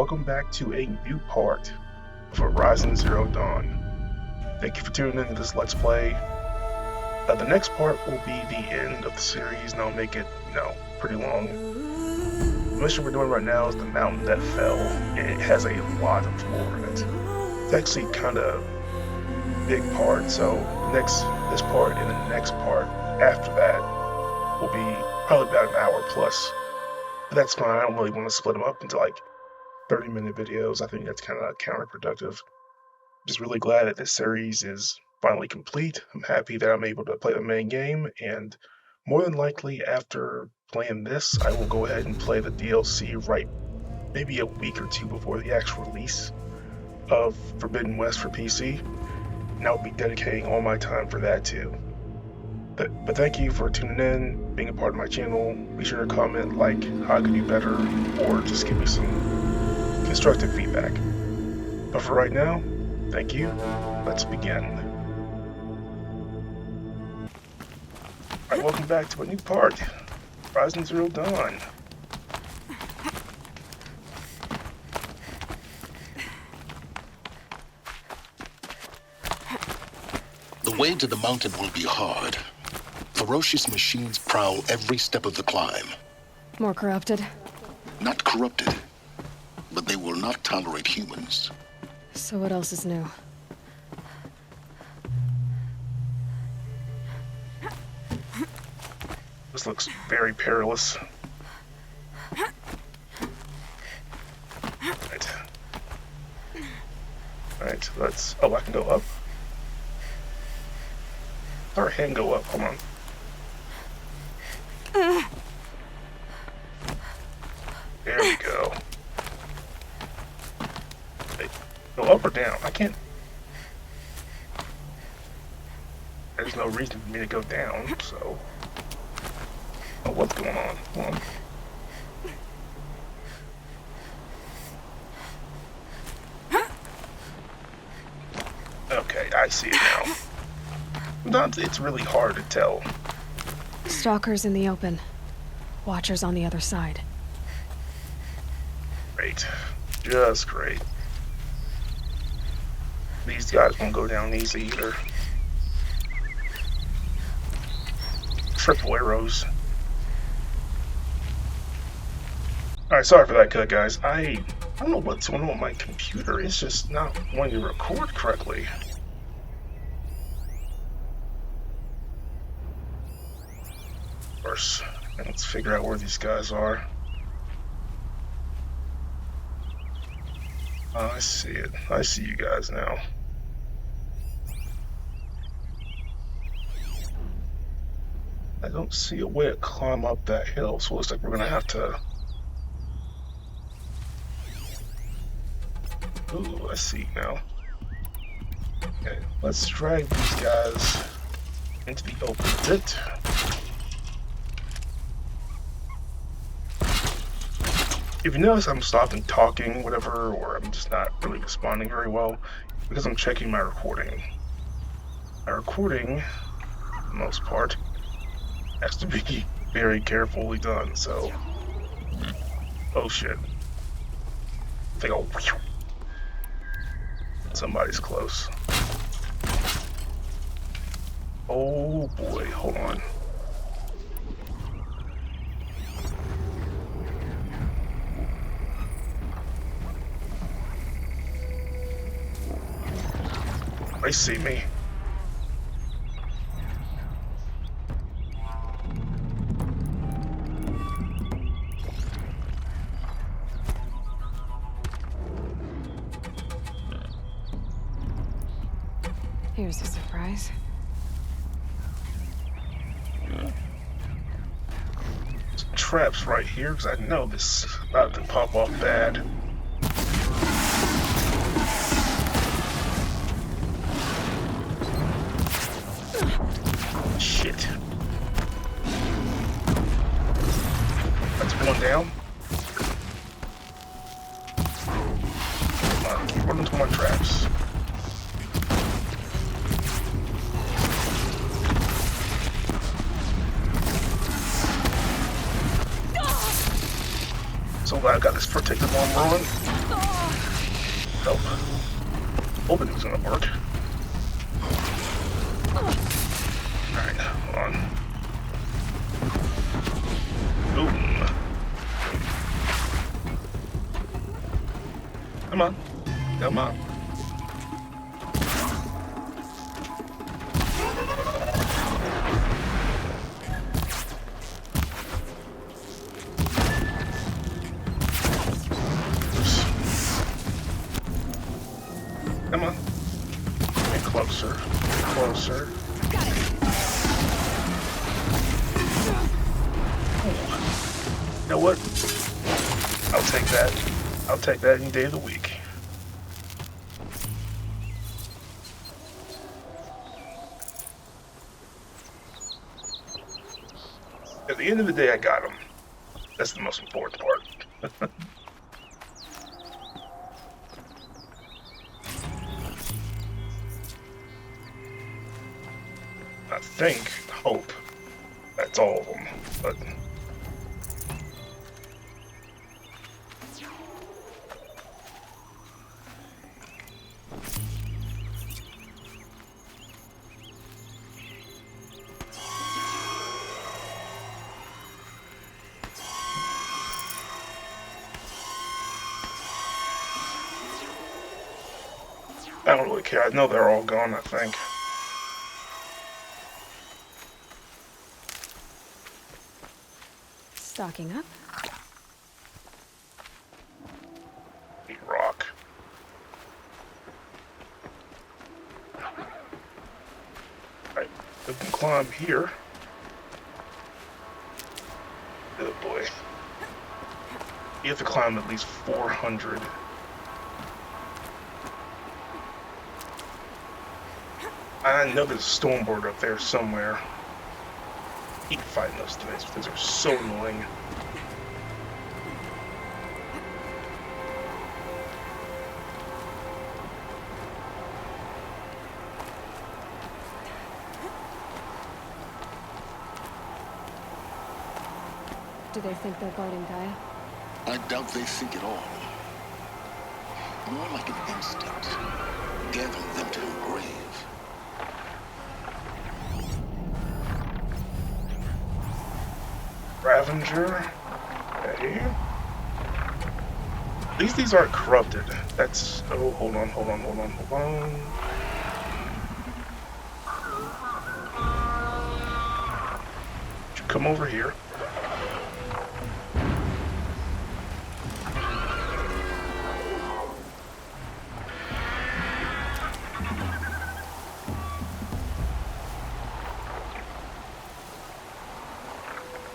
welcome back to a new part of Horizon Zero Dawn. Thank you for tuning into this Let's Play. The next part will be the end of the series, and I'll make it, pretty long. The mission we're doing right now is the mountain that fell, and it has a lot of lore in it. It's actually kind of big part, so this part and the next part after that will be probably about an hour plus. But that's fine. I don't really want to split them up into like 30-minute videos. I think that's kind of counterproductive. Just really glad that this series is finally complete. I'm happy that I'm able to play the main game, and more than likely after playing this, I will go ahead and play the DLC right maybe a week or two before the actual release of Forbidden West for PC, and I'll be dedicating all my time for that too. But thank you for tuning in, being a part of my channel. Be sure to comment like how I could do better, or just give me some constructive feedback. But for right now, thank you. Let's begin. Alright, welcome back to a new part. Horizon Zero Dawn. The way to the mountain will be hard. Ferocious machines prowl every step of the climb. More corrupted? Not corrupted, but they will not tolerate humans. So what else is new? This looks very perilous. Alright, let's... Oh, I can go up. Or I can go up, hold on. There we go. Wait, go up or down? I can't... There's no reason for me to go down, so... Oh, what's going on? Hold on. Okay, I see it now. Sometimes it's really hard to tell. Stalkers in the open. Watchers on the other side. Great. Just great. These guys won't go down easy either. Triple arrows. Alright, sorry for that cut, guys. I don't know what's going on with my computer. It's just not wanting to record correctly. Of course, let's figure out where these guys are. I see it. I see you guys now. I don't see a way to climb up that hill, so it looks like we're gonna have to... Ooh, I see now. Okay, let's drag these guys into the open pit. If you notice I'm stopping talking, whatever, or I'm just not really responding very well, because I'm checking my recording. My recording, for the most part, has to be very carefully done, so... Oh shit. I think I'll... Somebody's close. Oh boy, hold on. They see me. Here's a surprise. Some traps right here, because I know this is about to pop off bad. Shit. That's one down. Come on, keep running to my traps. So glad I got this protective armor on. Nope. Hoping it was gonna work. Alright, hold on. Boom. Come on. Come on. Come on. Get closer. Get closer. Got it. You know what? I'll take that. I'll take that any day of the week. At the end of the day, I got him. That's the most important part. I think, hope, that's all of them, but... I don't really care. I know they're all gone, I think. Stocking up. Big rock. Right, we can climb here. Oh boy. You have to climb at least 400. I know there's a stormboard up there somewhere. I keep fighting those things because they're so annoying. Do they think they're guarding Gaia? I doubt they think at all. More like an instinct, gathering them to her grave. Ravenger. Okay. At least these aren't corrupted. That's... Oh, hold on. You come over here.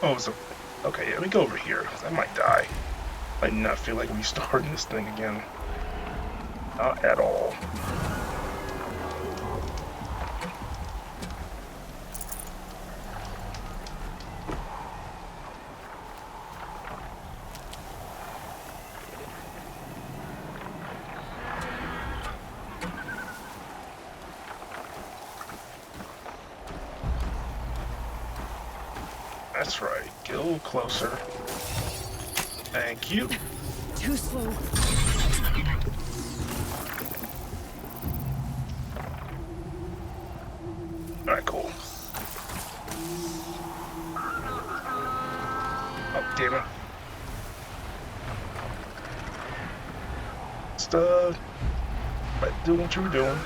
Oh, so... Okay, yeah, let me go over here. I might die. I might not feel like restarting this thing again. Not at all. That's right. Get a little closer. Thank you. Too slow. Alright, cool. Oh, damn it. Just, do what you were doing.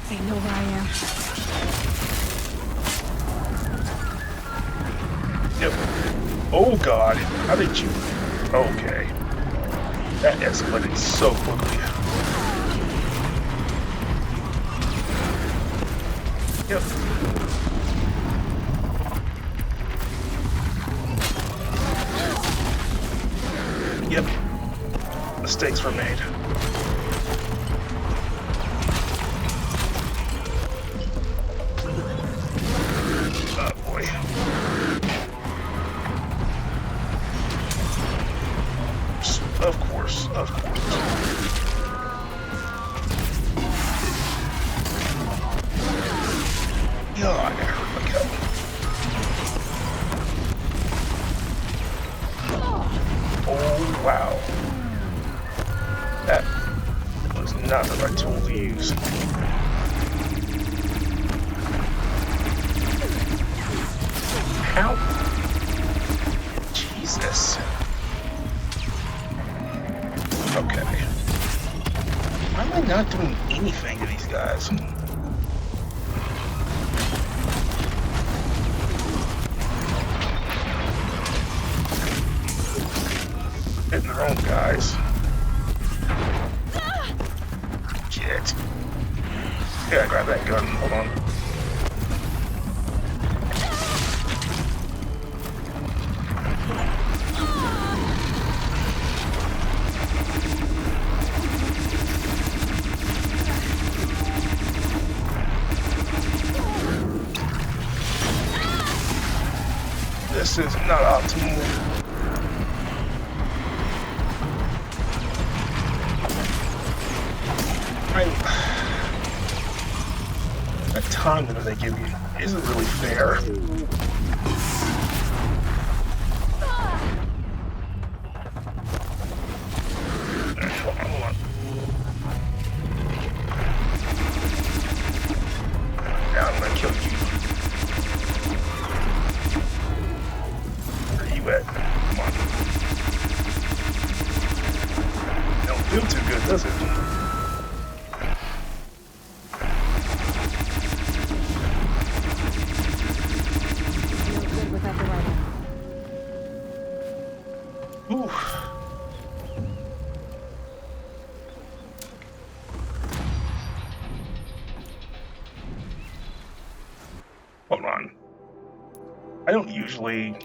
They know where I am. Yep. Oh god, how did you... Okay. That escalated so quickly. Yep. Yep. Mistakes were made. Oh boy. Of course. God. not the right tool to use. How? Jesus. Okay. Why am I not doing anything to these guys? Hitting their own guys. Shit. Yeah, grab that gun. Hold on. This is not optimal. That time that they give you isn't really fair. Hold on. Now I'm gonna kill you. Where are you at? Come on. Don't feel too good, does it? Hold on. I don't usually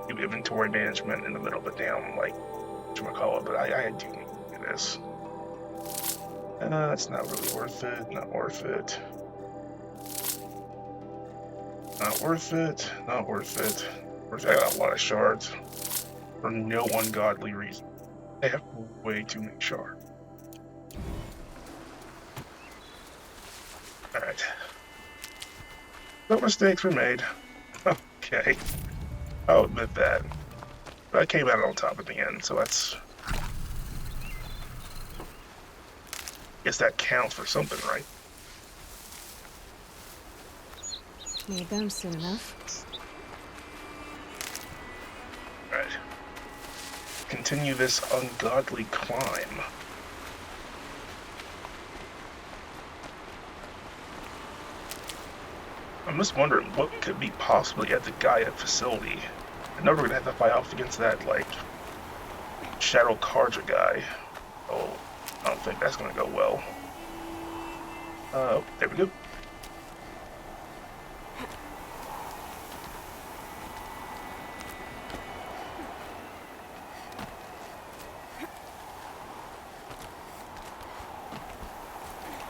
do inventory management in the middle of a damn, like, whatchamacallit, but I do do this. It's not really worth it. Not worth it. Not worth it. Not worth it. I got a lot of shards for no ungodly reason. They have way too many shards. Alright. No mistakes were made. Okay. I'll admit that. But I came out on top at the end, so that's... guess that counts for something, right? Need them soon enough. Alright. Continue this ungodly climb. I'm just wondering what could be possibly at the Gaia facility. I know we're gonna have to fight off against that, like, Shadow Carja guy. Oh, I don't think that's gonna go well. There we go.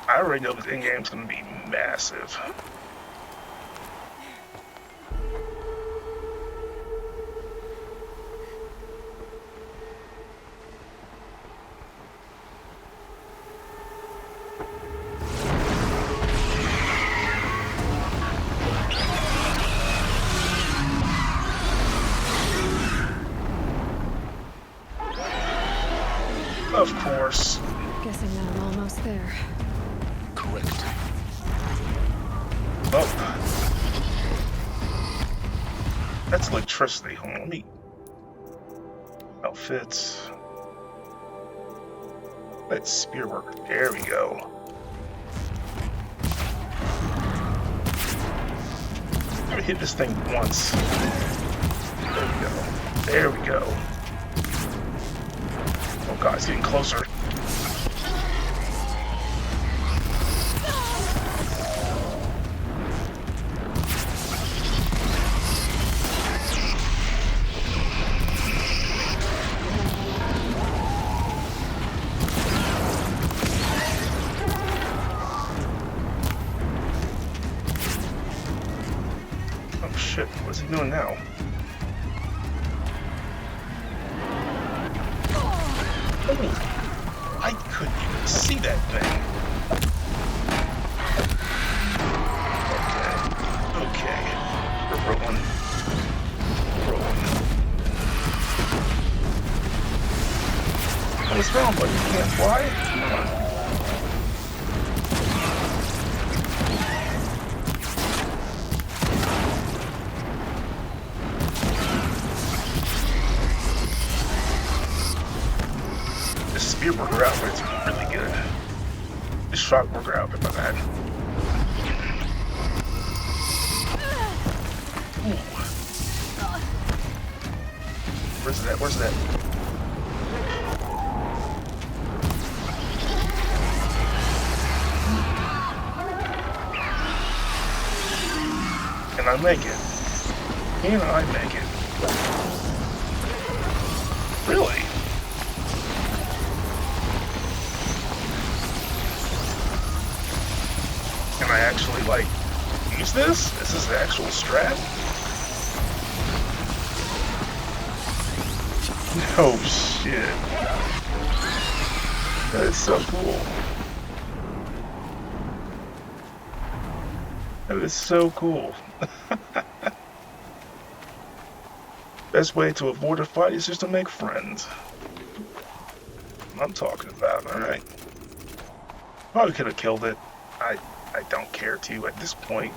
I already know this in-game's gonna be massive. Of course. Guessing now I'm almost there. Correct. Oh. That's electricity. Hold on, let me... outfits. Let's spear work. There we go. Let me hit this thing once. There we go. There we go. Oh god, it's getting closer. Oh shit, what's he doing now? I couldn't even see that thing. Okay. We're rolling. What's wrong, buddy? You can't fly? Come on. shock worker outfit, my bad. Ooh. Where's that? Where's that? Can I make it? Can I make it? Really? Can I actually, like, use this? Is this the actual strat? Oh shit. That is so cool. That is so cool. Best way to avoid a fight is just to make friends. I'm talking about, alright. Probably could have killed it. I don't care to at this point.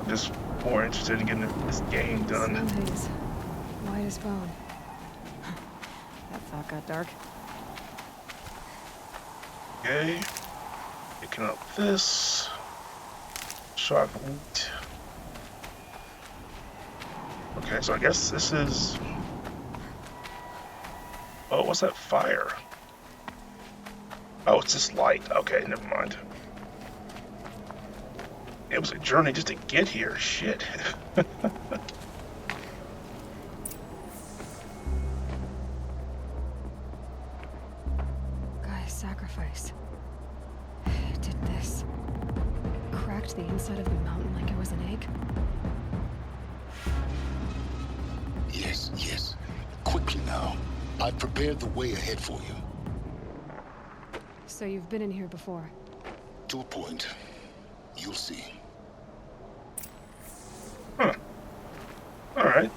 I'm just more interested in getting this game done. Haze. White as bone. That thought got dark. Okay. Picking up this. Shock loot. Okay, so I guess this is... Oh, what's that fire? Oh, it's just light. Okay, never mind. It was a journey just to get here. Shit. Guy's sacrifice. It did this. Cracked the inside of the mountain like it was an egg. Yes, yes. Quickly now. I've prepared the way ahead for you. So you've been in here before? To a point. You'll see. Huh. Alright.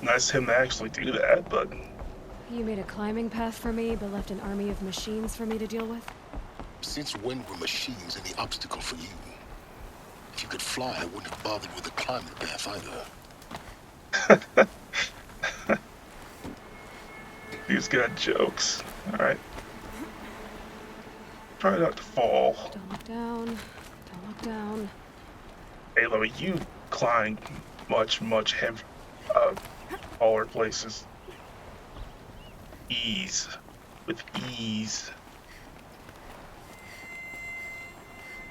Nice of him to actually do that, but... You made a climbing path for me, but left an army of machines for me to deal with? Since when were machines any obstacle for you? If you could fly, I wouldn't have bothered with the climbing path either. He's got jokes. Alright. Try not to fall. Don't look down. Don't look down. Hey, Aloy, you climb much heavy, taller places. Ease. With ease.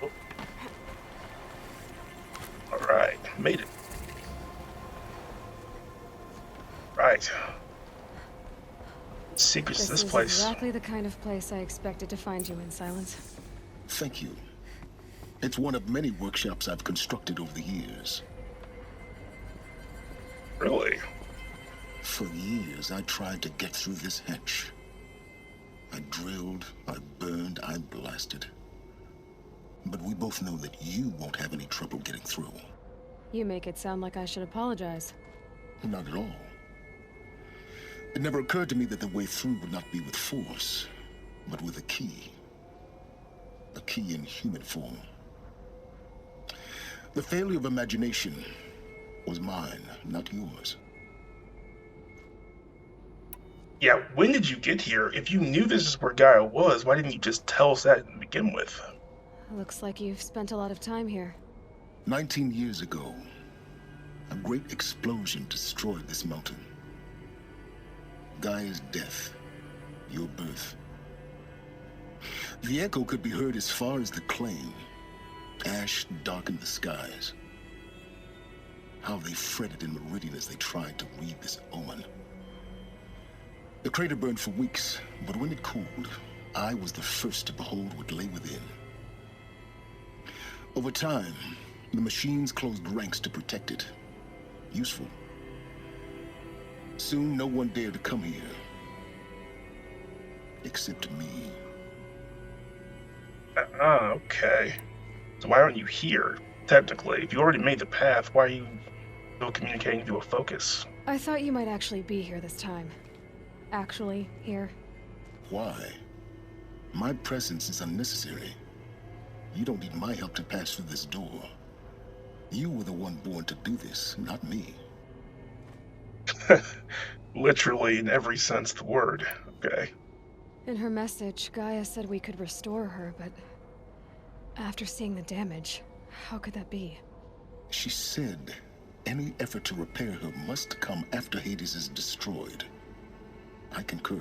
Oh. Alright, made it. Right. Secrets to this is place. Exactly the kind of place I expected to find you in, Silence. Thank you. It's one of many workshops I've constructed over the years. Really? For years, I tried to get through this hatch. I drilled, I burned, I blasted. But we both know that you won't have any trouble getting through. You make it sound like I should apologize. Not at all. It never occurred to me that the way through would not be with force, but with a key. A key in human form. The failure of imagination was mine, not yours. Yeah, when did you get here? If you knew this is where Gaia was, why didn't you just tell us that to begin with? Looks like you've spent a lot of time here. 19 years ago, a great explosion destroyed this mountain. Gaia's death, your birth. The echo could be heard as far as the claim. Ash darkened the skies. How they fretted in Meridian as they tried to read this omen. The crater burned for weeks, but when it cooled, I was the first to behold what lay within. Over time, the machines closed ranks to protect it. Useful. Soon, no one dared to come here. Except me. Okay. So why aren't you here, technically? If you already made the path, why are you still communicating through a focus? I thought you might actually be here this time. Actually, here. Why? My presence is unnecessary. You don't need my help to pass through this door. You were the one born to do this, not me. Literally in every sense of the word. Okay. In her message, Gaia said we could restore her, but after seeing the damage, how could that be? She said any effort to repair her must come after Hades is destroyed. I concur.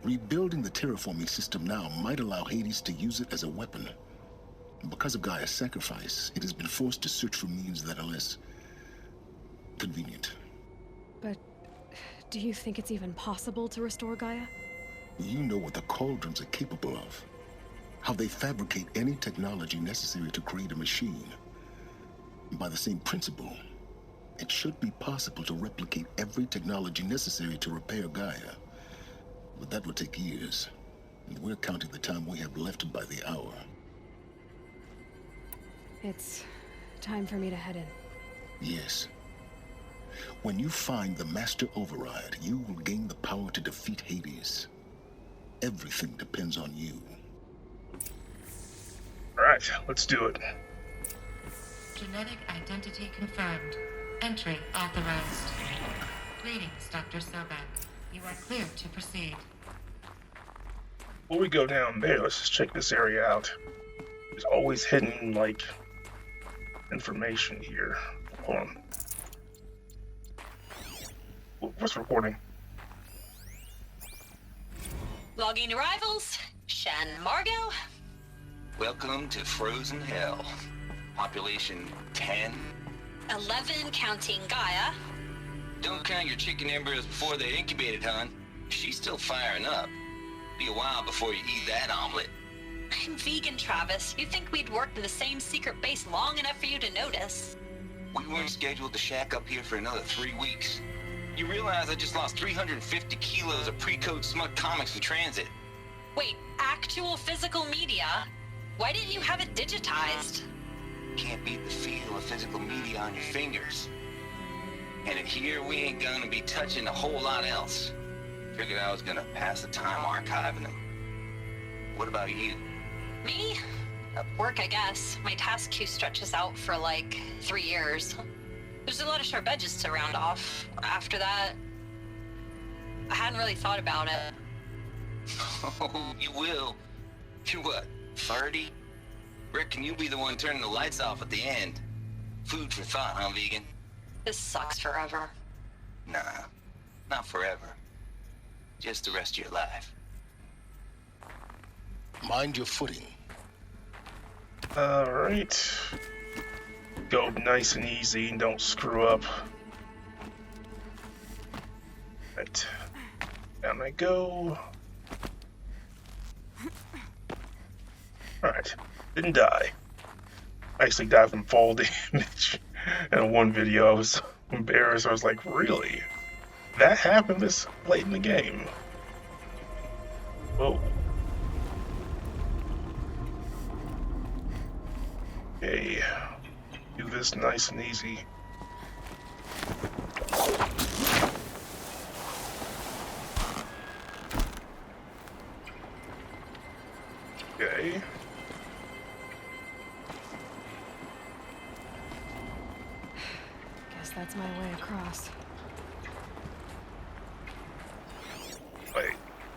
Rebuilding the terraforming system now might allow Hades to use it as a weapon. Because of Gaia's sacrifice, it has been forced to search for means that are less convenient. But do you think it's even possible to restore Gaia? You know what the Cauldrons are capable of. How they fabricate any technology necessary to create a machine. By the same principle, it should be possible to replicate every technology necessary to repair Gaia. But that will take years, and we're counting the time we have left by the hour. It's time for me to head in. Yes. When you find the Master Override, you will gain the power to defeat Hades. Everything depends on you. Alright, let's do it. Genetic identity confirmed. Entry authorized. Greetings, Dr. Sabrent. You are clear to proceed. Before we go down there, let's just check this area out. There's always hidden, like, information here. Hold on. What's recording? Logging arrivals. Shan Margot. Welcome to Frozen Hell. Population 10. 11 counting Gaia. Don't count your chicken embryos before they're incubated, hon. She's still firing up. Be a while before you eat that omelet. I'm vegan, Travis. You'd think we'd worked in the same secret base long enough for you to notice. We weren't scheduled to shack up here for another 3 weeks. You realize I just lost 350 kilos of pre-code smut comics in transit. Wait, actual physical media? Why didn't you have it digitized? Can't beat the feel of physical media on your fingers. And in here, we ain't gonna be touching a whole lot else. Figured I was gonna pass the time archiving them. What about you? Me? Work, I guess. My task queue stretches out for like 3 years. There's a lot of sharp edges to round off. After that, I hadn't really thought about it. Oh, you will. You're what, 30? Reckon you'll be the one turning the lights off at the end. Food for thought, huh, vegan? This sucks forever. Nah, not forever. Just the rest of your life. Mind your footing. Alright. Go nice and easy and don't screw up. Right. Down I go. Alright. Didn't die. I actually died from fall damage. In one video I was embarrassed. I was like, really? That happened this late in the game? Whoa. Okay. Do this nice and easy. Okay. Guess that's my way across. Wait,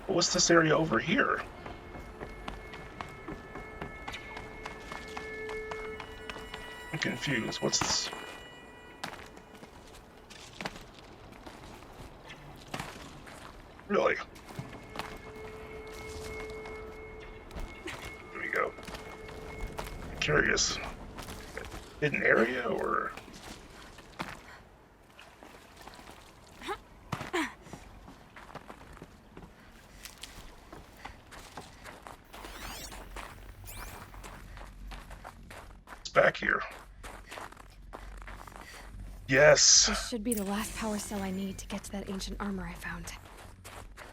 what's this area over here? I'm confused. What's this? Really? There we go. I'm curious. Hidden area or? It's back here. Yes. This should be the last power cell I need to get to that ancient armor I found.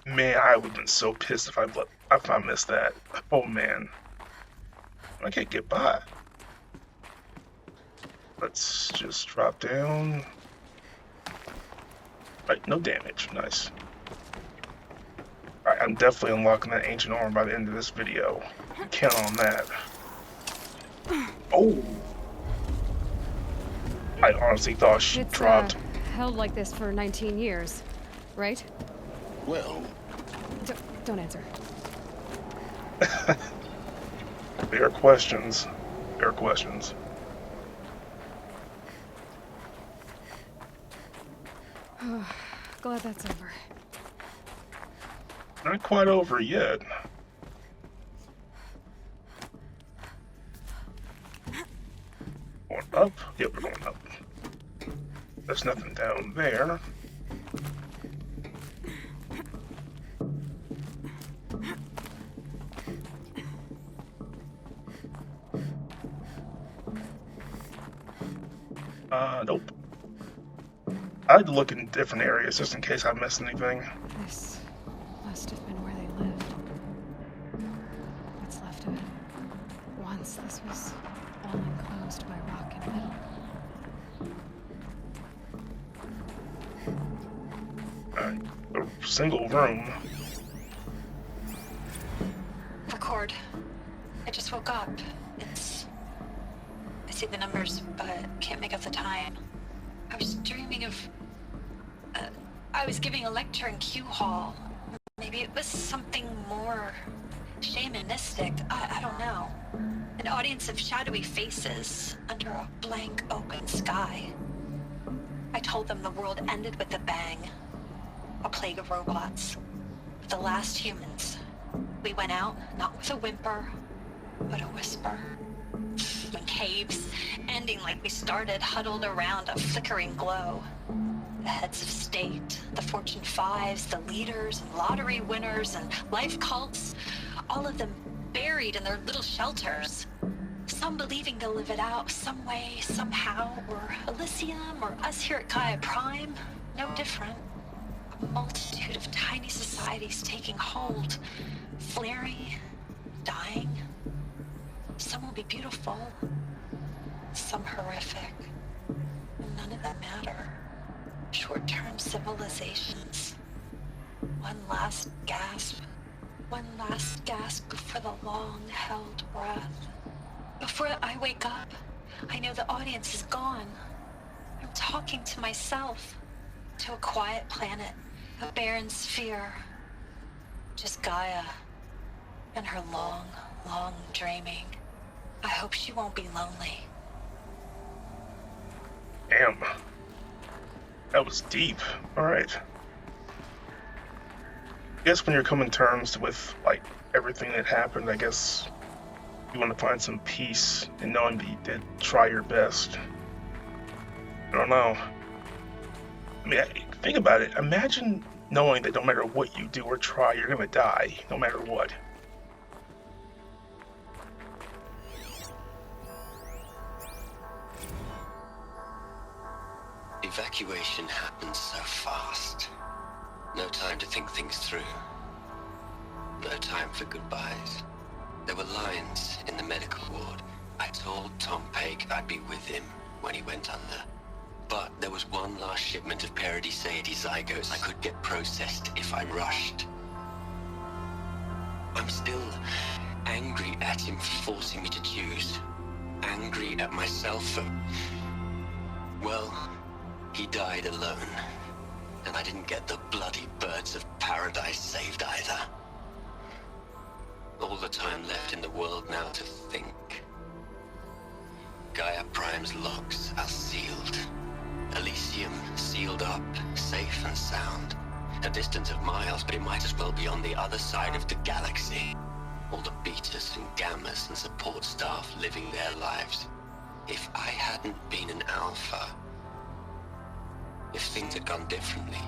Man, I would have been so pissed if I missed that. Oh man. I can't get by. Let's just drop down. Right, no damage. Nice. Alright, I'm definitely unlocking that ancient armor by the end of this video. Count on that. Oh! I honestly thought she It's dropped. held like this for 19 years, right? Well, Don't answer. Fair questions. Fair questions. Glad that's over. Not quite over yet. Going up? Yep, we're going up. There's nothing down there. Nope. I'd look in different areas just in case I missed anything. This must have been where they lived. What's left of it. Once this was all enclosed by rock and metal. A single room. Record. I just woke up. I see the numbers, but can't make out the time. I was dreaming of... I was giving a lecture in Q Hall. Maybe it was something more shamanistic. I don't know. An audience of shadowy faces under a blank open sky. I told them the world ended with a bang. A plague of robots. The last humans. We went out, not with a whimper, but a whisper. In caves, ending like we started, huddled around a flickering glow. The heads of state, the Fortune 5s, the leaders and lottery winners and life cults, all of them buried in their little shelters. Some believing they'll live it out some way, somehow, or Elysium, or us here at Gaia Prime, no different. A multitude of tiny societies taking hold, flaring, dying. Some will be beautiful, some horrific. None of them matter. Short-term civilizations. One last gasp before the long-held breath. Before I wake up, I know the audience is gone. I'm talking to myself, to a quiet planet, a barren sphere. Just Gaia and her long, long dreaming. I hope she won't be lonely. Damn. That was deep. Alright. I guess when you're coming to terms with, like, everything that happened, I guess you want to find some peace in knowing that you did try your best. I don't know. I mean, think about it. Imagine knowing that no matter what you do or try, you're gonna die, no matter what. Evacuation happened so fast. No time to think things through. No time for goodbyes. There were lines in the medical ward. I told Tom Pake I'd be with him when he went under. But there was one last shipment of Paradiseidae zygotes I could get processed if I rushed. I'm still angry at him for forcing me to choose. Angry at myself for... well... he died alone, and I didn't get the bloody birds of paradise saved either. All the time left in the world now to think. Gaia Prime's locks are sealed. Elysium sealed up, safe and sound. A distance of miles, but it might as well be on the other side of the galaxy. All the betas and gammas and support staff living their lives. If I hadn't been an alpha, if things had gone differently,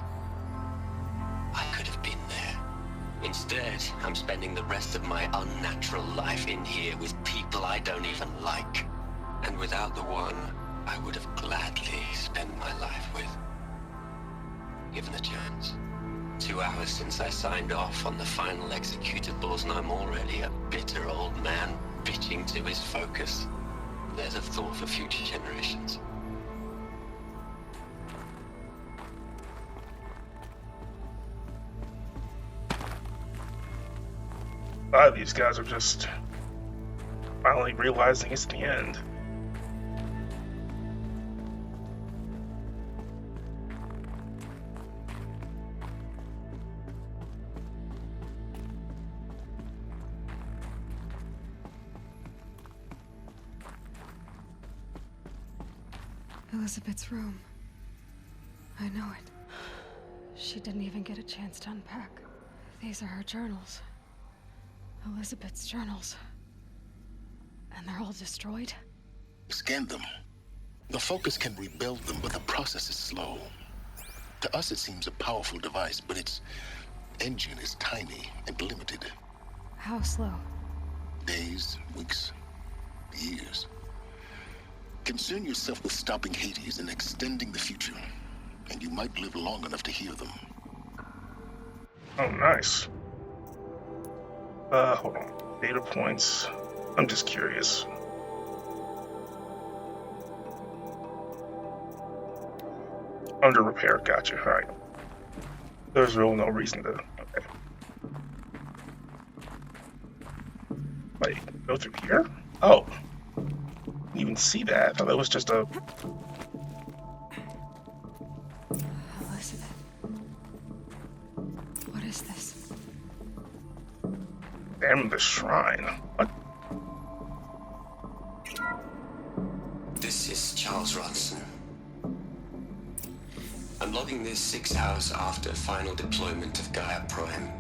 I could have been there. Instead, I'm spending the rest of my unnatural life in here with people I don't even like. And without the one I would have gladly spent my life with. Given the chance. 2 hours since I signed off on the final executables, and I'm already a bitter old man bitching to his focus. There's a thought for future generations. A lot of these guys are just finally realizing it's the end. Elizabeth's room. I know it. She didn't even get a chance to unpack. These are her journals. Elizabeth's journals. And they're all destroyed? Scan them. The Focus can rebuild them, but the process is slow. To us, it seems a powerful device, but its engine is tiny and limited. How slow? Days, weeks, years. Concern yourself with stopping Hades and extending the future, and you might live long enough to hear them. Oh, nice. Hold on. Data points. I'm just curious. Under repair, gotcha. Alright. There's really no reason to. Okay. Wait, go through here? Oh. Didn't even see that. I thought that was just a. Elizabeth. What is this? Damn, the shrine. What? This is Charles Ronson. I'm logging this 6 hours after final deployment of Gaia Prime.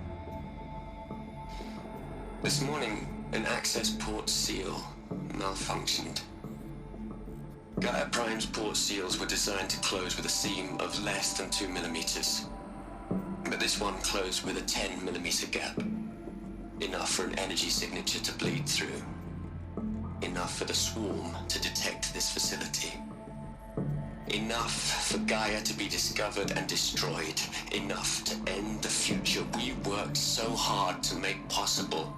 This morning, an access port seal malfunctioned. Gaia Prime's port seals were designed to close with a seam of less than 2 millimeters. But this one closed with a 10 millimeter gap. Enough for an energy signature to bleed through. Enough for the swarm to detect this facility. Enough for Gaia to be discovered and destroyed. Enough to end the future we worked so hard to make possible.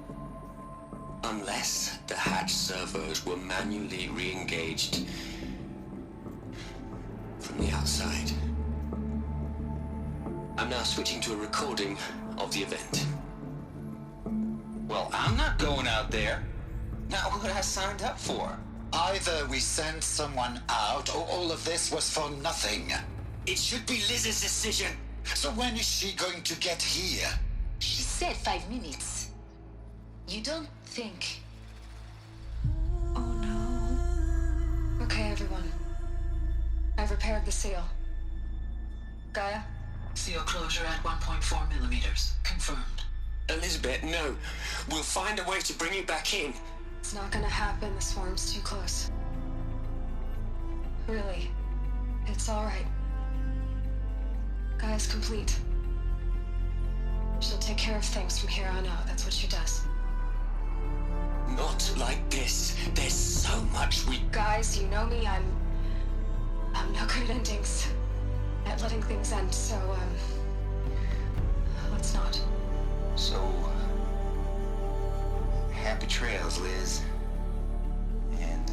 Unless the hatch servos were manually re-engaged from the outside. I'm now switching to a recording of the event. Well, I'm not going out there. Not what I signed up for. Either we send someone out, or all of this was for nothing. It should be Liz's decision. So when is she going to get here? She said 5 minutes. You don't think... Oh no. Okay, everyone. I've repaired the seal. Gaia? Seal closure at 1.4 millimeters. Confirmed. Elizabeth, no. We'll find a way to bring you back in. It's not gonna happen. The swarm's too close. Really. It's alright. Gaia's complete. She'll take care of things from here on out. That's what she does. Not like this. There's so much we... Guys, you know me. I'm no good at endings. At letting things end, so, let's not. So, happy trails, Liz. And,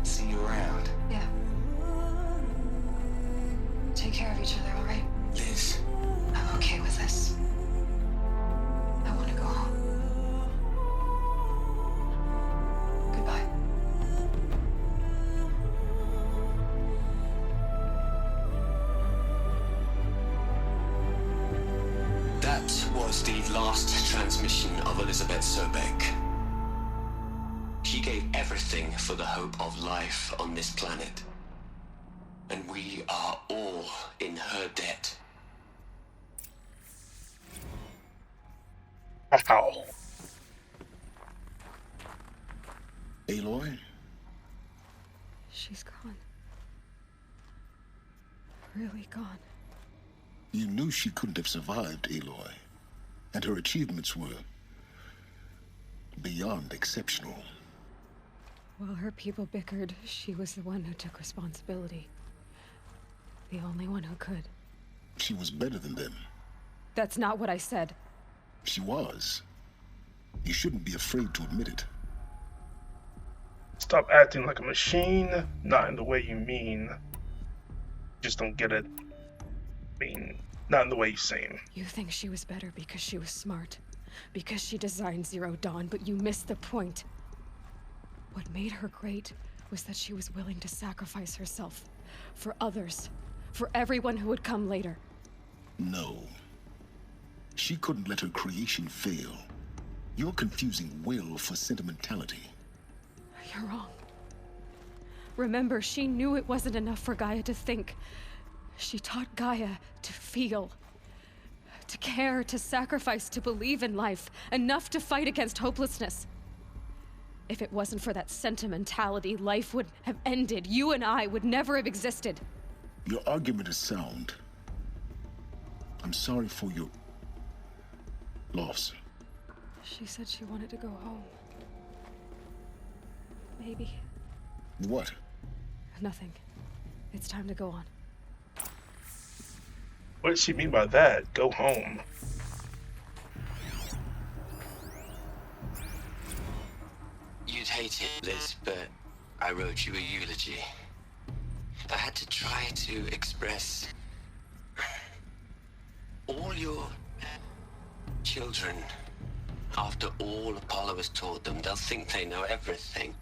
see you around. Yeah. Take care of each other, alright? Liz. I'm okay with this. I want to go home. Goodbye. That was the last transmission of Elizabeth Sobek. She gave everything for the hope of life on this planet. And we are all in her debt. Wow. Aloy? She's gone. Really gone. You knew she couldn't have survived, Aloy. And her achievements were beyond exceptional. While her people bickered, she was the one who took responsibility. The only one who could. She was better than them. That's not what I said. She was. You shouldn't be afraid to admit it. Stop acting like a machine. Not in the way you mean. Just don't get it. I mean, not in the way you seem. You think she was better because she was smart. Because she designed Zero Dawn, but you missed the point. What made her great was that she was willing to sacrifice herself. For others. For everyone who would come later. No. She couldn't let her creation fail. You're confusing will for sentimentality. You're wrong. Remember, she knew it wasn't enough for Gaia to think. She taught Gaia to feel. To care, to sacrifice, to believe in life. Enough to fight against hopelessness. If it wasn't for that sentimentality, life would have ended. You and I would never have existed. Your argument is sound. I'm sorry for your loss. She said she wanted to go home. Maybe. What? Nothing. It's time to go on. What does she mean by that? Go home. You'd hate it, Liz, but I wrote you a eulogy. I had to try to express all your children. After all Apollo has taught them, they'll think they know everything.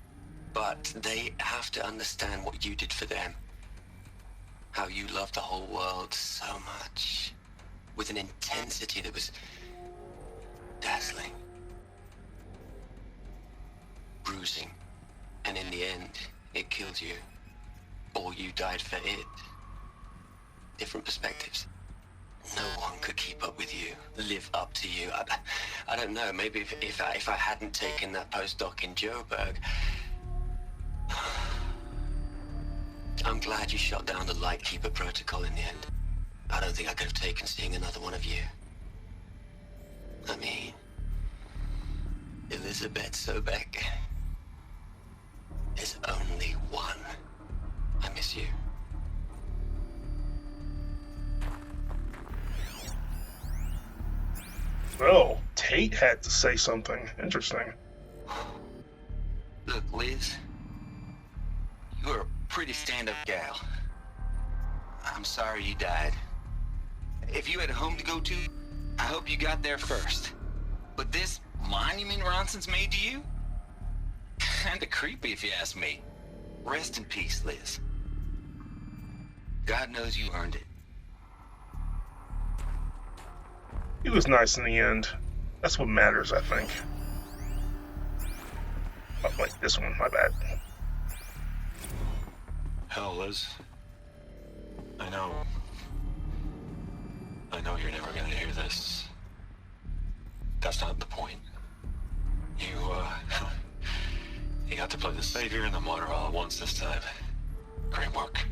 But they have to understand what you did for them. How you loved the whole world so much. With an intensity that was dazzling. Bruising. And in the end, it killed you. Or you died for it. Different perspectives. No one could keep up with you, live up to you. I don't know, maybe if I hadn't taken that postdoc in Joburg. I'm glad you shot down the Lightkeeper protocol in the end. I don't think I could have taken seeing another one of you. I mean, Elizabeth Sobek. There's only one. I miss you. Oh, Tate had to say something. Interesting. Look, Liz, you're a pretty stand-up gal. I'm sorry you died. If you had a home to go to, I hope you got there first. But this monument Ronson's made to you? Kinda creepy if you ask me. Rest in peace, Liz. God knows you earned it. He was nice in the end. That's what matters, I think. Oh, wait, this one, my bad. Hell, Liz. I know you're never gonna hear this. That's not the point. You got to play the savior and the martyr all at once this time. Great work.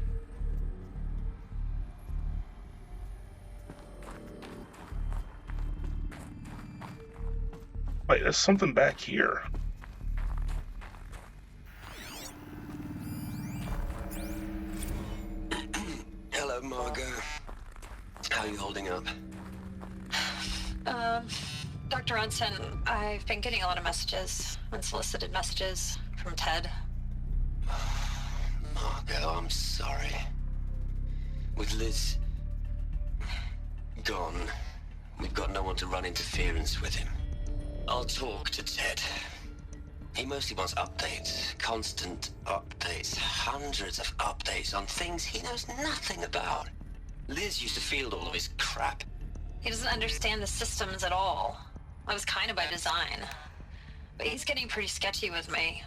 Wait, there's something back here. Hello, Margot. How are you holding up? Dr. Ronson, I've been getting a lot of messages, unsolicited messages from Ted. Margot, I'm sorry. With Liz gone, we've got no one to run interference with him. I'll talk to Ted. He mostly wants updates, constant updates, hundreds of updates on things he knows nothing about. Liz used to field all of his crap. He doesn't understand the systems at all. That was kind of by design. But he's getting pretty sketchy with me.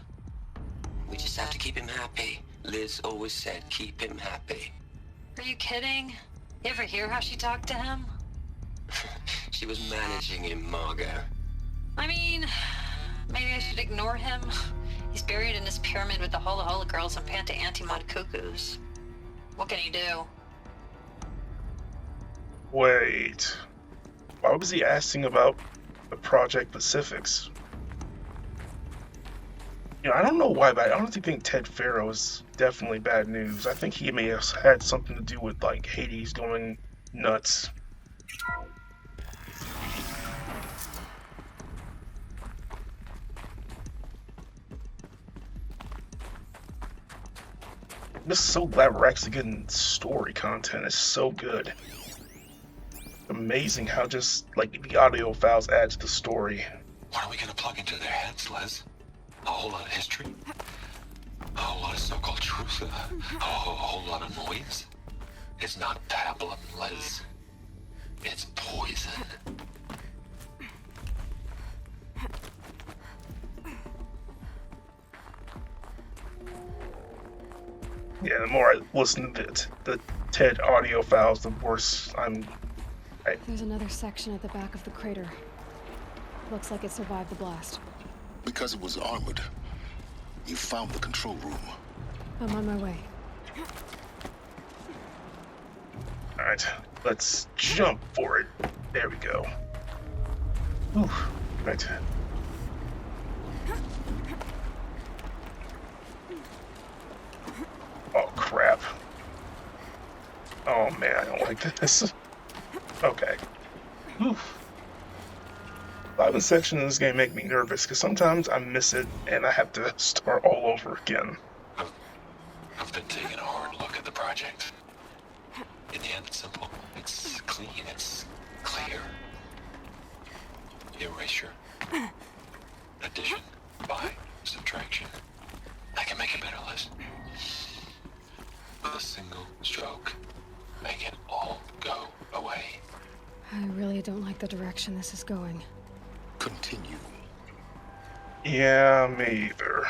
We just have to keep him happy. Liz always said, keep him happy. Are you kidding? You ever hear how she talked to him? She was managing him, Margot. I mean, maybe I should ignore him. He's buried in his pyramid with the Hola Hola girls and Panta Antimod cuckoos. What can he do? Wait. Why was he asking about the Project Pacifics? You know, I don't know why, but I don't think Ted Faro is definitely bad news. I think he may have had something to do with, like, Hades going nuts. I'm just so glad we're actually getting story content. It's so good. Amazing how just, like, the audio files add to the story. What are we gonna plug into their heads, Liz? A whole lot of history? A whole lot of so-called truth? A whole lot of noise? It's not pablum, Liz. It's poison. Yeah, the more I listen to the TED audio files, the worse I'm. There's another section at the back of the crater. Looks like it survived the blast. Because it was armored, you found the control room. I'm on my way. Alright, let's jump for it. There we go. Ooh, right. Oh, crap. Oh, man, I don't like this. Okay. Oof. A lot of the sections in this game make me nervous, because sometimes I miss it, and I have to start all over again. I've been taking a hard look at the project. In the end, it's simple. It's clean. It's clear. Erasure. Addition. By. Subtraction. I can make a better list. With a single stroke. Make it all go away. I really don't like the direction this is going. Continue. Yeah, me either.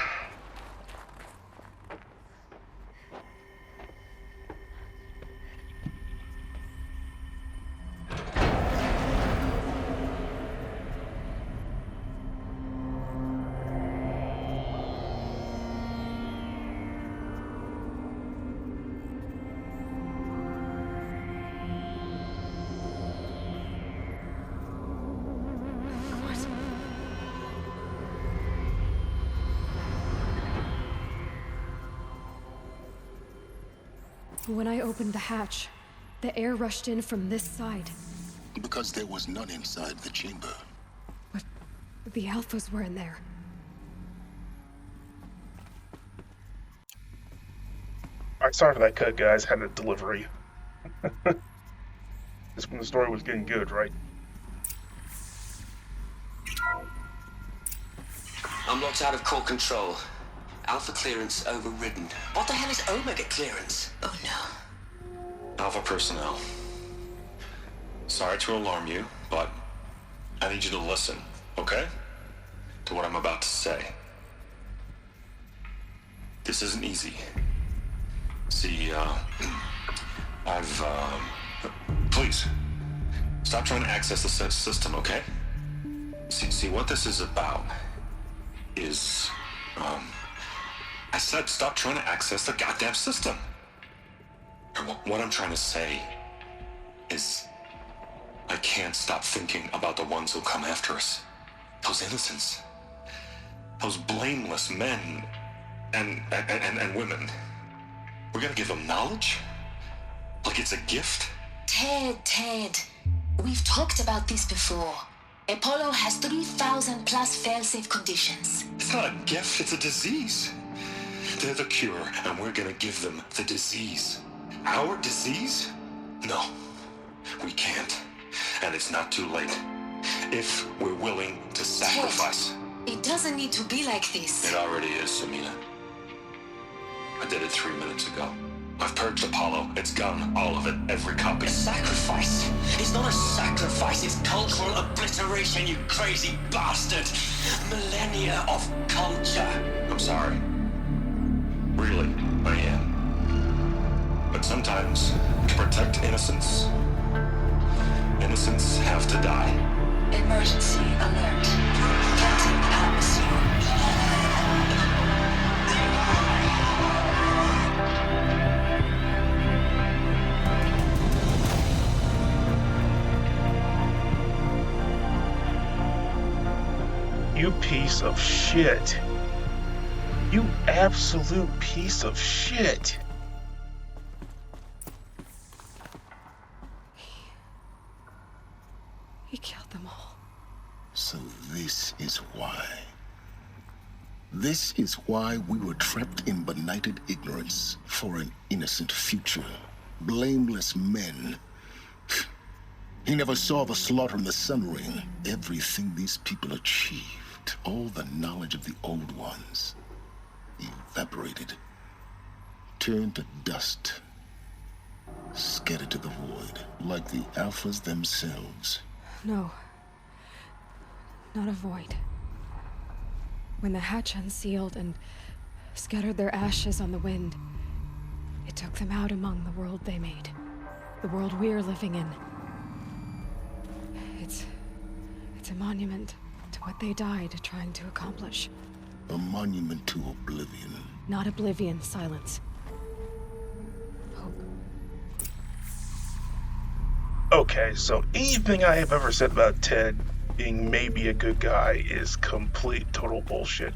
When I opened the hatch, the air rushed in from this side. Because there was none inside the chamber. But the Alphas were in there. Alright, sorry for that cut, guys. Had a delivery. This when the story was getting good, right? I'm locked out of core control. Alpha clearance overridden. What the hell is Omega clearance? Oh no. Alpha personnel. Sorry to alarm you, but I need you to listen, okay? To what I'm about to say. This isn't easy. See, please, stop trying to access the system, okay? See, what this is about is, I said stop trying to access the goddamn system. What I'm trying to say is I can't stop thinking about the ones who come after us. Those innocents. Those blameless men and women. We're gonna give them knowledge? Like it's a gift? Ted. We've talked about this before. Apollo has 3,000 plus fail-safe conditions. It's not a gift, it's a disease. They're the cure, and we're gonna give them the disease. Our disease? No, we can't. And it's not too late. If we're willing to sacrifice. Ted, it doesn't need to be like this. It already is, Samina. I did it 3 minutes ago. I've purged Apollo. It's gone. All of it. Every copy. A sacrifice? It's not a sacrifice. It's cultural obliteration, you crazy bastard. Millennia of culture. I'm sorry. Really, I am. But sometimes, to protect innocence, innocents have to die. Emergency alert. Captain atmosphere. You piece of shit. You absolute piece of shit. He killed them all. So this is why. This is why we were trapped in benighted ignorance for an innocent future. Blameless men. He never saw the slaughter in the Sun Ring. Everything these people achieved, all the knowledge of the old ones, evaporated, turned to dust, scattered to the void, like the Alphas themselves. No. Not a void. When the hatch unsealed and scattered their ashes on the wind, It took them out among the world they made. The world we're living in. It's a monument to what they died trying to accomplish. A monument to oblivion. Not oblivion, silence. Hope. Okay, so anything I have ever said about Ted being maybe a good guy is complete, total bullshit.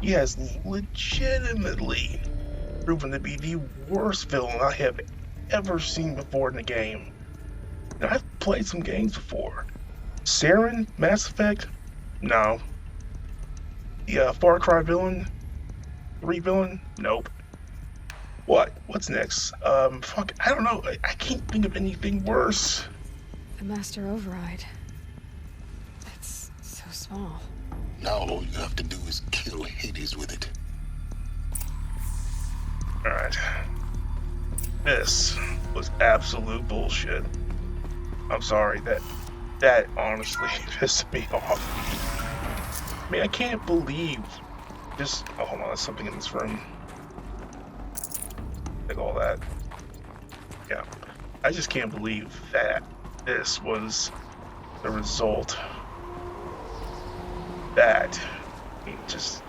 He has legitimately proven to be the worst villain I have ever seen before in the game. Now, I've played some games before. Sabrent, Mass Effect? No. The Far Cry villain? 3 villain? Nope. What? What's next? Fuck, I don't know. I can't think of anything worse. The Master Override. It's so small. Now all you have to do is kill Hades with it. Alright. This was absolute bullshit. I'm sorry, that honestly pissed me off. I mean, I can't believe just... Oh, hold on, there's something in this room. Like all that. Yeah. I just can't believe that this was the result. That. I mean, just...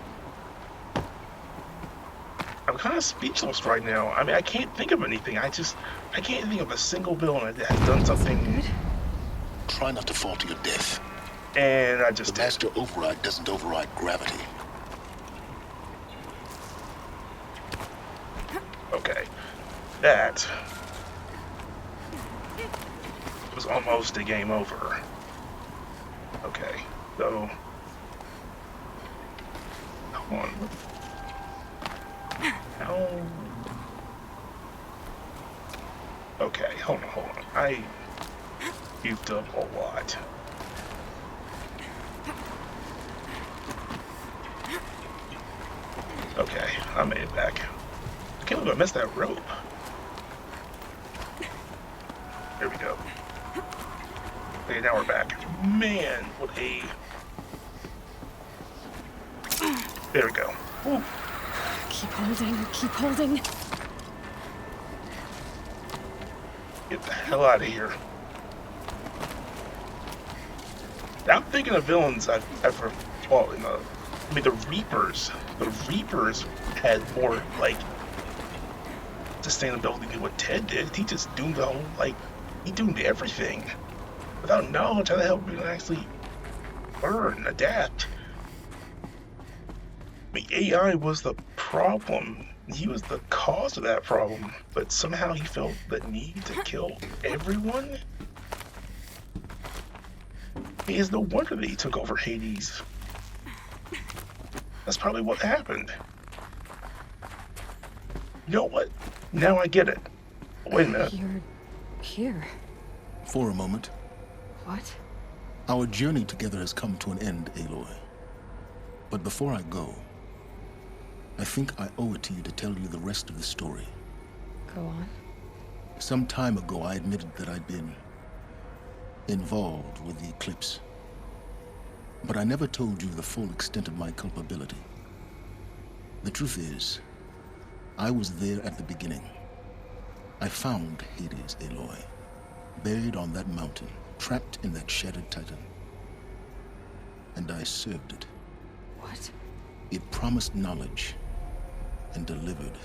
I'm kind of speechless right now. I mean, I can't think of anything. I can't think of a single villain that has done something. Try not to fall to your death. And I just The Master Override doesn't override gravity. Okay. That was almost a game over. Okay, so... Come on. No. Okay, hold on. I goofed up a lot. Okay, I made it back. I can't believe I missed that rope. There we go. Okay, now we're back. Man, what a... There we go. Woo. Keep holding, keep holding. Get the hell out of here. I'm thinking of villains I've ever fought in the... I mean, the Reapers. The Reapers had more, like, sustainability than what Ted did. He just doomed the whole, like, he doomed everything. Without knowledge, how the hell we can actually learn, adapt? I mean, AI was the problem. He was the cause of that problem. But somehow he felt the need to kill everyone? It's no wonder that he took over Hades. That's probably what happened. You know what? Now I get it. Wait a minute. You're here. For a moment. What? Our journey together has come to an end, Aloy. But before I go, I think I owe it to you to tell you the rest of the story. Go on. Some time ago, I admitted that I'd been involved with the eclipse. But I never told you the full extent of my culpability. The truth is, I was there at the beginning. I found Hades, Aloy, buried on that mountain, trapped in that shattered titan. And I served it. What? It promised knowledge and delivered.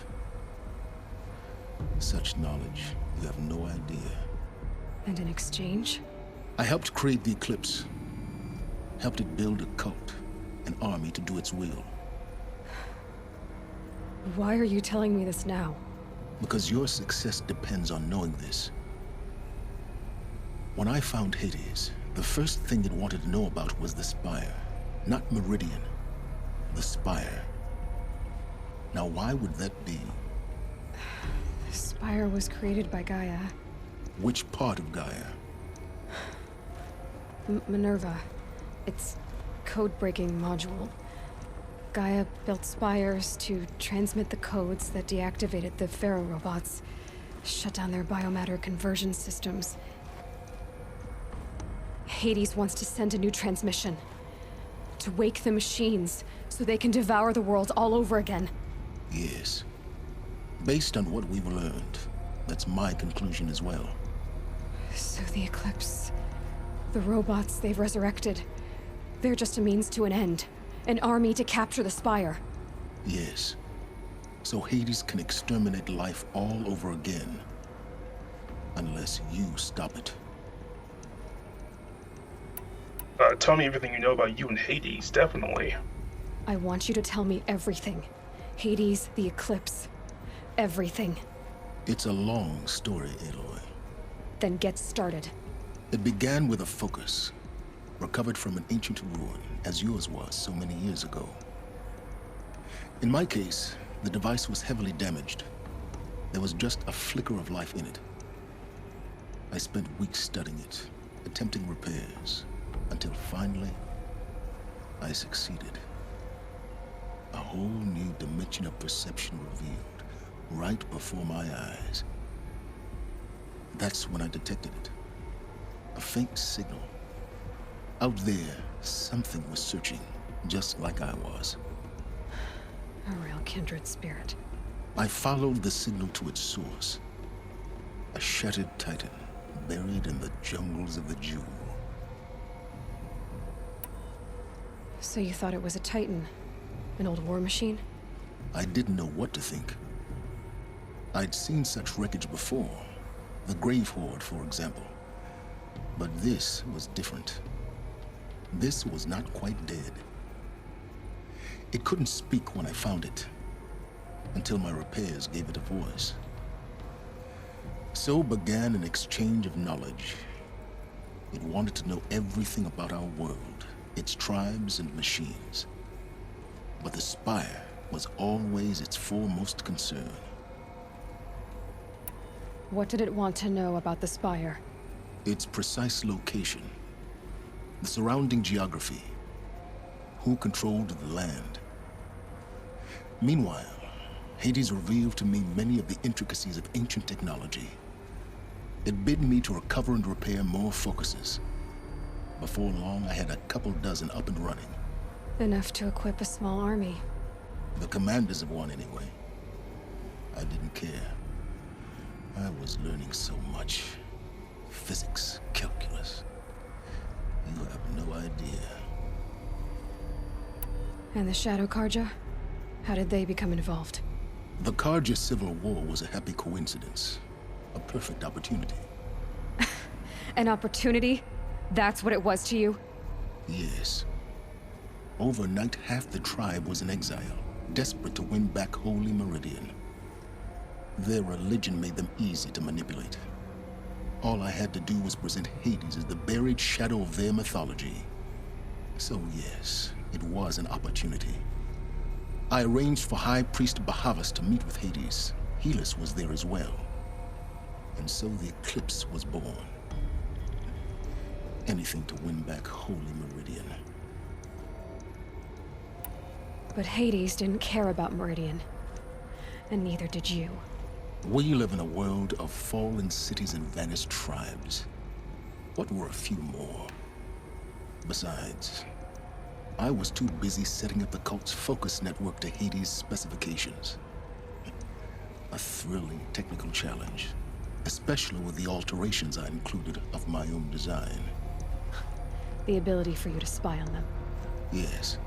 Such knowledge, you have no idea. And in exchange? I helped create the eclipse. Helped it build a cult, an army to do its will. Why are you telling me this now? Because your success depends on knowing this. When I found Hades, the first thing it wanted to know about was the Spire. Not Meridian. The Spire. Now why would that be? The Spire was created by Gaia. Which part of Gaia? Minerva. It's code-breaking module. Gaia built spires to transmit the codes that deactivated the Faro robots, shut down their biomatter conversion systems. Hades wants to send a new transmission. To wake the machines, so they can devour the world all over again. Yes. Based on what we've learned, that's my conclusion as well. So the Eclipse, the robots they've resurrected, they're just a means to an end. An army to capture the Spire. Yes. So Hades can exterminate life all over again. Unless you stop it. Tell me everything you know about you and Hades, definitely. I want you to tell me everything. Hades, the Eclipse, everything. It's a long story, Aloy. Then get started. It began with a focus, recovered from an ancient ruin, as yours was so many years ago. In my case, the device was heavily damaged. There was just a flicker of life in it. I spent weeks studying it, attempting repairs, until finally, I succeeded. A whole new dimension of perception revealed, right before my eyes. That's when I detected it. A faint signal. Out there, something was searching, just like I was. A real kindred spirit. I followed the signal to its source. A shattered titan, buried in the jungles of the Jewel. So you thought it was a titan? An old war machine? I didn't know what to think. I'd seen such wreckage before. The Grave Horde, for example. But this was different. This was not quite dead. It couldn't speak when I found it, until my repairs gave it a voice. So began an exchange of knowledge. It wanted to know everything about our world, its tribes and machines. But the Spire was always its foremost concern. What did it want to know about the Spire? Its precise location, the surrounding geography, who controlled the land. Meanwhile, Hades revealed to me many of the intricacies of ancient technology. It bid me to recover and repair more focuses. Before long, I had a couple dozen up and running. Enough to equip a small army. The commanders of one, anyway. I didn't care. I was learning so much. Physics, calculus. You have no idea. And the Shadow Karja? How did they become involved? The Karja Civil War was a happy coincidence. A perfect opportunity. An opportunity? That's what it was to you? Yes. Overnight, half the tribe was in exile, desperate to win back Holy Meridian. Their religion made them easy to manipulate. All I had to do was present Hades as the buried shadow of their mythology. So yes, it was an opportunity. I arranged for High Priest Bahavas to meet with Hades. Helis was there as well. And so the Eclipse was born. Anything to win back Holy Meridian. But Hades didn't care about Meridian. And neither did you. We live in a world of fallen cities and vanished tribes. What were a few more? Besides, I was too busy setting up the cult's focus network to Hades' specifications. A thrilling technical challenge, especially with the alterations I included of my own design. The ability for you to spy on them. Yes.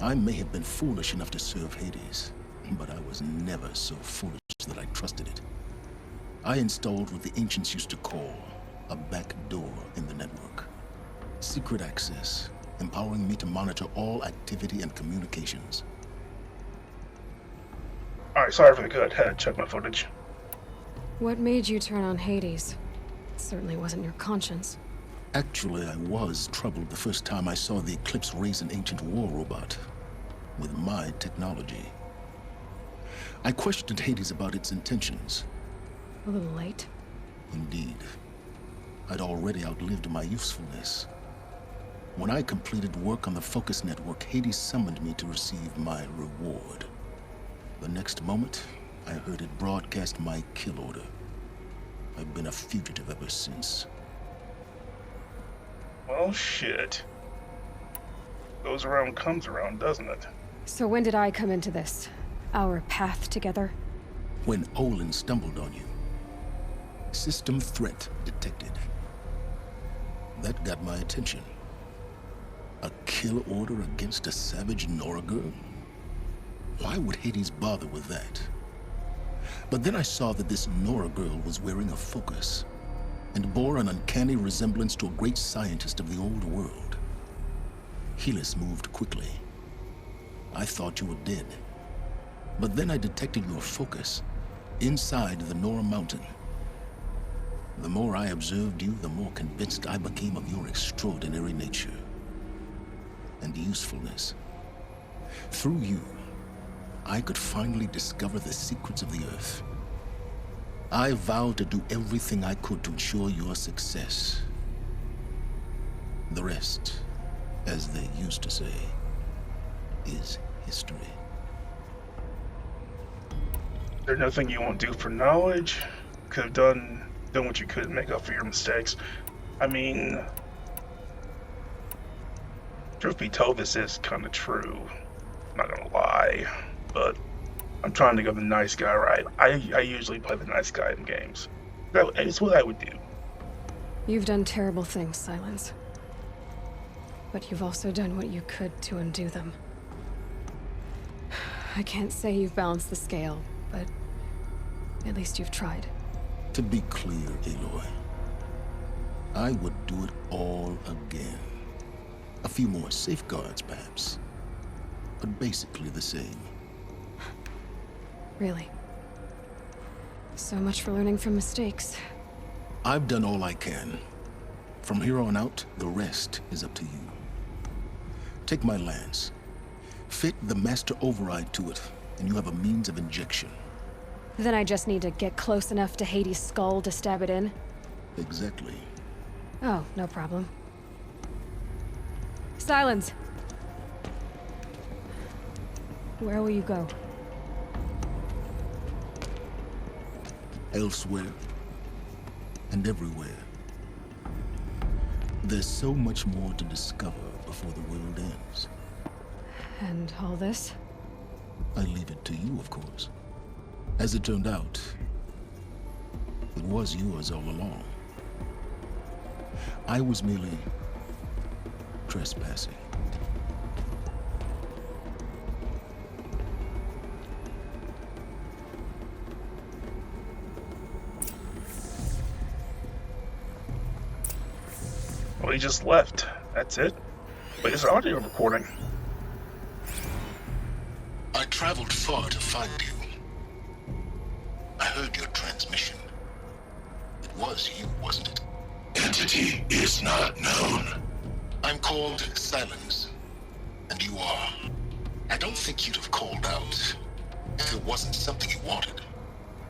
I may have been foolish enough to serve Hades, but I was never so foolish that I trusted it. I installed what the ancients used to call a back door in the network. Secret access, empowering me to monitor all activity and communications. Alright, sorry for the good. Had to check my footage. What made you turn on Hades? It certainly wasn't your conscience. Actually, I was troubled the first time I saw the Eclipse raise an ancient war robot with my technology. I questioned Hades about its intentions. A little late. Indeed. I'd already outlived my usefulness. When I completed work on the Focus Network, Hades summoned me to receive my reward. The next moment, I heard it broadcast my kill order. I've been a fugitive ever since. Well, shit. Goes around, comes around, doesn't it? So when did I come into this? Our path together? when Olin stumbled on you. System threat detected. That got my attention. A kill order against a savage Nora girl? Why would Hades bother with that? But then I saw that this Nora girl was wearing a focus and bore an uncanny resemblance to a great scientist of the old world. Helis moved quickly. I thought you were dead. But then I detected your focus inside the Nora mountain. The more I observed you, the more convinced I became of your extraordinary nature and usefulness. Through you, I could finally discover the secrets of the Earth. I vowed to do everything I could to ensure your success. The rest, as they used to say, is history. There's nothing you won't do for knowledge? Could have done what you could to make up for your mistakes. I mean, truth be told, this is kind of true. I'm not gonna lie, but I'm trying to go the nice guy, right? I usually play the nice guy in games. It's what I would do. You've done terrible things, Silence. But you've also done what you could to undo them. I can't say you've balanced the scale, but at least you've tried. To be clear, Aloy, I would do it all again. A few more safeguards, perhaps, but basically the same. Really? So much for learning from mistakes. I've done all I can. From here on out, the rest is up to you. Take my lance. Fit the master override to it, and you have a means of injection. Then I just need to get close enough to Hades' skull to stab it in? Exactly. Oh, no problem. Silence! Where will you go? Elsewhere and everywhere. There's so much more to discover before the world ends. And all this? I leave it to you, of course. As it turned out, it was yours all along. I was merely trespassing. Well, he just left. That's it. Wait, it's an audio recording. I traveled far to find you. I heard your transmission. It was you, wasn't it? Entity is not known. I'm called Silence, and you are. I don't think you'd have called out if it wasn't something you wanted.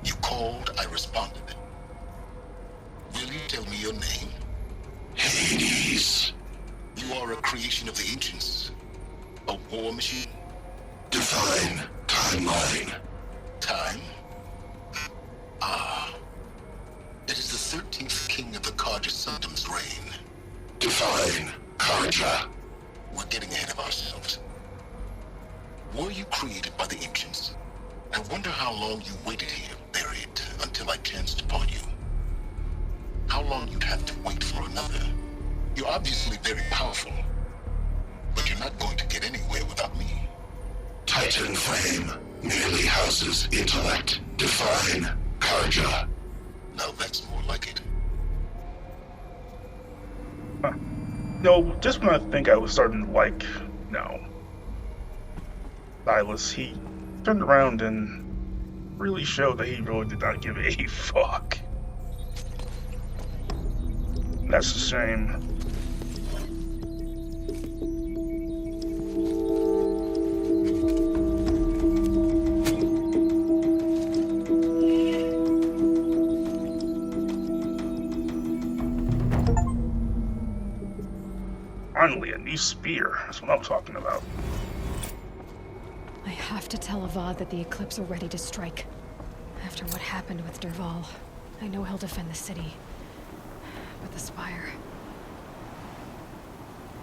You called, I responded. Will you tell me your name? Hades. You are a creation of the ancients. A war machine. Define timeline. Time? Ah. It is the 13th king of the Karja Symptoms reign. Define Karja. We're getting ahead of ourselves. Were you created by the ancients? I wonder how long you waited here, buried, until I chanced upon you. How long you'd have to wait for another. You're obviously very powerful, but you're not going to get anywhere without me. Titan Flame merely houses intellect. Define Karja. Now that's more like it. Huh. No, just when I think I was starting to like, no. Silas, he turned around and really showed that he really did not give a fuck. That's a shame. Finally, a new spear. That's what I'm talking about. I have to tell Avad that the Eclipse are ready to strike. After what happened with Derval, I know he'll defend the city. But the Spire...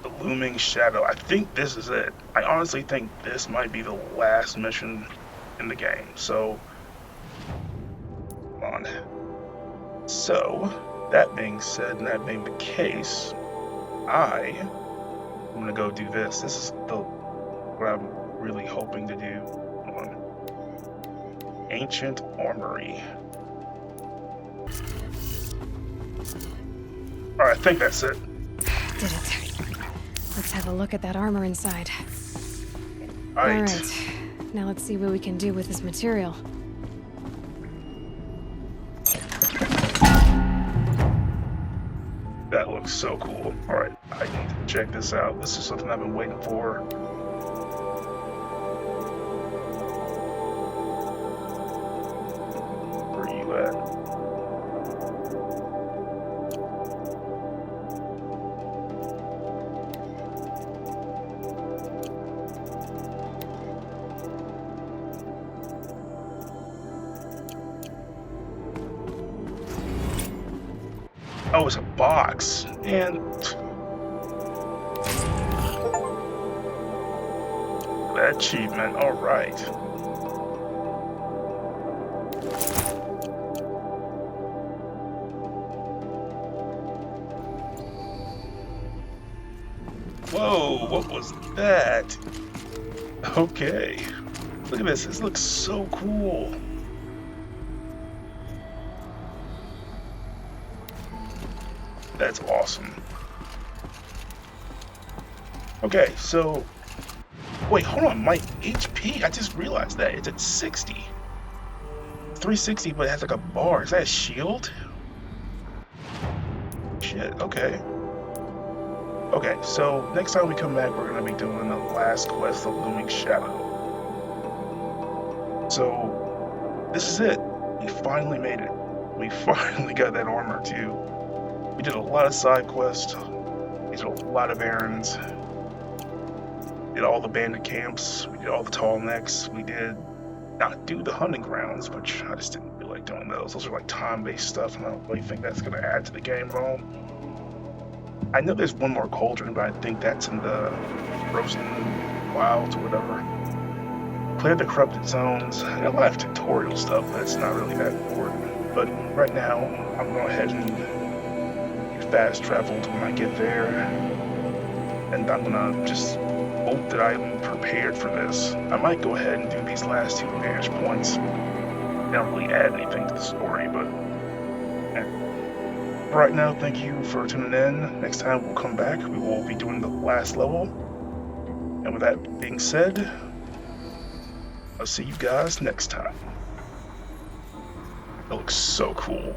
The looming shadow. I think this is it. I honestly think this might be the last mission in the game. So, Come on. So, that being said, and that being the case, I'm gonna go do this. This is what I'm really hoping to do. Hold on. Ancient Armory. Alright, I think that's it. Did it. Let's have a look at that armor inside. Alright. Now let's see what we can do with this material. That looks so cool. Alright, I need to check this out. This is something I've been waiting for. Where are you at? Oh, it's a box. And that achievement. All right. Whoa, what was that? Okay. Look at this. This looks so cool. That's awesome. Okay, so... Wait, hold on. My HP, I just realized that. It's at 60. 360, but it has like a bar. Is that a shield? Shit, okay. Okay, so next time we come back, we're going to be doing the last quest of Looming Shadow. So, this is it. We finally made it. We finally got that armor, too. We did a lot of side quests. We did a lot of errands. Did all the bandit camps. We did all the tall necks. We did not do the hunting grounds, which I just didn't feel like doing those. Those are like time-based stuff, and I don't really think that's going to add to the game at all. I know there's one more cauldron, but I think that's in the frozen wilds or whatever. Clear the corrupted zones. And a lot of tutorial stuff, but it's not really that important. But right now, I'm going ahead and fast travel to when I get there. And I'm going to just hope that I'm prepared for this. I might go ahead and do these last 2 vantage points. They don't really add anything to the story, but... right now, thank you for tuning in. Next time we'll come back, we will be doing the last level. And with that being said, I'll see you guys next time. That looks so cool.